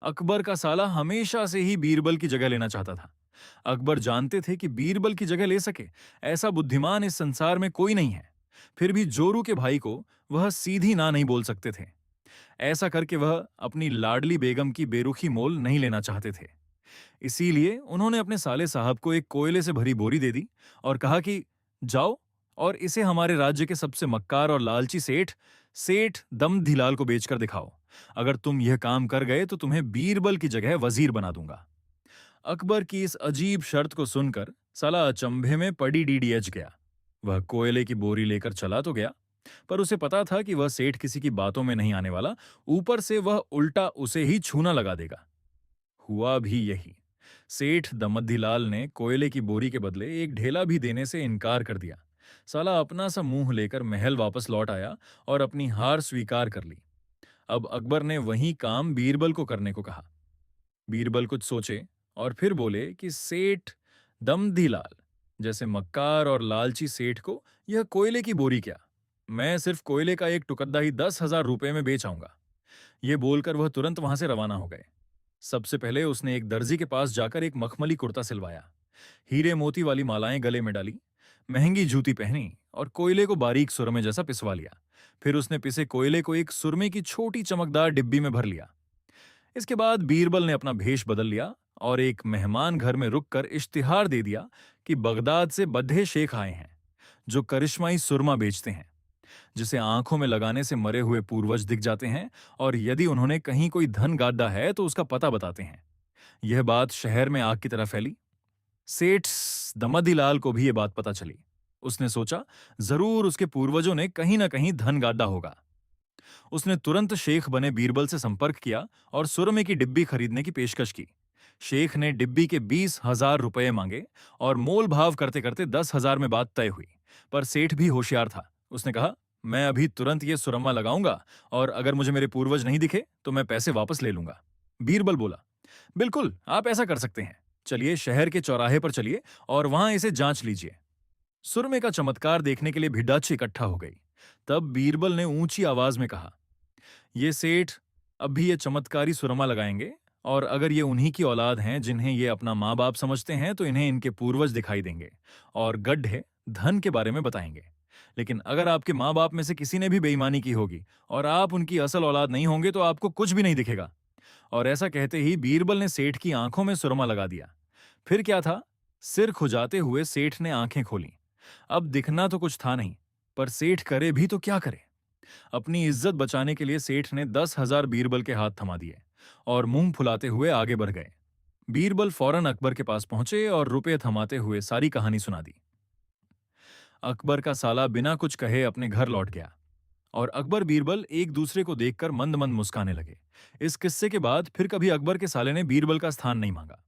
अकबर का साला हमेशा से ही बीरबल की जगह लेना चाहता था। अकबर जानते थे कि बीरबल की जगह ले सके ऐसा बुद्धिमान इस संसार में कोई नहीं है। फिर भी जोरू के भाई को वह सीधी ना नहीं बोल सकते थे। ऐसा करके वह अपनी लाडली बेगम की बेरुखी मोल नहीं लेना चाहते थे। इसीलिए उन्होंने अपने साले साहब को एक कोयले से भरी बोरी दे दी और कहा कि जाओ और इसे हमारे राज्य के सबसे मक्कार और लालची सेठ सेठ दमधिलाल को बेचकर दिखाओ। अगर तुम यह काम कर गए तो तुम्हें बीरबल की जगह वजीर बना दूंगा। अकबर की इस अजीब शर्त को सुनकर साला अचंभे में पड़ी डीडीएच गया। वह कोयले की बोरी लेकर चला तो गया, पर उसे पता था कि वह सेठ किसी की बातों में नहीं आने वाला। ऊपर से वह उल्टा उसे ही छूना लगा देगा। हुआ भी यही। सेठ दमद्दीलाल ने कोयले की बोरी के बदले एक ढेला भी देने से इनकार कर दिया। साला अपना सा मुंह लेकर महल वापस लौट आया और अपनी हार स्वीकार कर ली। अब अकबर ने वही काम बीरबल को करने को कहा। बीरबल कुछ सोचे और फिर बोले कि सेठ दमदीलाल जैसे मक्कार और लालची सेठ को यह कोयले की बोरी क्या, मैं सिर्फ कोयले का एक टुकड़ा ही 10,000 रुपए में बेच आऊंगा। ये बोलकर वह तुरंत वहां से रवाना हो गए। सबसे पहले उसने एक दर्जी के पास जाकर एक मखमली कुर्ता सिलवाया, हीरे मोती वाली मालाएं गले में डाली, महंगी जूती पहनी और कोयले को बारीक सुरमे जैसा पिसवा लिया। फिर उसने पिसे कोयले को एक सुरमे की छोटी चमकदार डिब्बी में भर लिया। इसके बाद बीरबल ने अपना भेष बदल लिया और एक मेहमान घर में रुककर इश्तिहार दे दिया कि बगदाद से बड्ढे शेख आए हैं जो करिश्माई सुरमा बेचते हैं, जिसे आंखों में लगाने से मरे हुए पूर्वज दिख जाते हैं और यदि उन्होंने कहीं कोई धन गाड़ा है तो उसका पता बताते हैं। यह बात शहर में आग की तरह फैली। सेठ दमदीलाल को भी यह बात पता चली। उसने सोचा जरूर उसके पूर्वजों ने कहीं ना कहीं धन गाड़ा होगा। उसने तुरंत शेख बने बीरबल से संपर्क किया और सुरमे की डिब्बी खरीदने की पेशकश की। शेख ने डिब्बी के 20,000 रुपये मांगे और मोल भाव करते करते 10,000 में बात तय हुई। पर सेठ भी होशियार था। उसने कहा, मैं अभी तुरंत ये सुरमा लगाऊंगा और अगर मुझे मेरे पूर्वज नहीं दिखे तो मैं पैसे वापस ले लूंगा। बीरबल बोला, बिल्कुल आप ऐसा कर सकते हैं। चलिए शहर के चौराहे पर चलिए और वहां इसे जांच लीजिए। सुरमे का चमत्कार देखने के लिए भिड़ाची इकट्ठा हो गई। तब बीरबल ने ऊंची आवाज में कहा, ये सेठ अब भी ये चमत्कारी सुरमा लगाएंगे और अगर ये उन्हीं की औलाद हैं जिन्हें ये अपना माँ बाप समझते हैं तो इन्हें इनके पूर्वज दिखाई देंगे और गड्ढे धन के बारे में बताएंगे। लेकिन अगर आपके माँ बाप में से किसी ने भी बेईमानी की होगी और आप उनकी असल औलाद नहीं होंगे तो आपको कुछ भी नहीं दिखेगा। और ऐसा कहते ही बीरबल ने सेठ की आंखों में सुरमा लगा दिया। फिर क्या था, सिर खुजाते हुए सेठ ने आंखें खोली। अब दिखना तो कुछ था नहीं, पर सेठ करे भी तो क्या करे। अपनी इज्जत बचाने के लिए सेठ ने 10,000 बीरबल के हाथ थमा दिए और मुंह फुलाते हुए आगे बढ़ गए। बीरबल फौरन अकबर के पास पहुंचे और रुपए थमाते हुए सारी कहानी सुना दी। अकबर का साला बिना कुछ कहे अपने घर लौट गया और अकबर बीरबल एक दूसरे को देखकर मंद मंद मुस्काने लगे। इस किस्से के बाद फिर कभी अकबर के साले ने बीरबल का स्थान नहीं मांगा।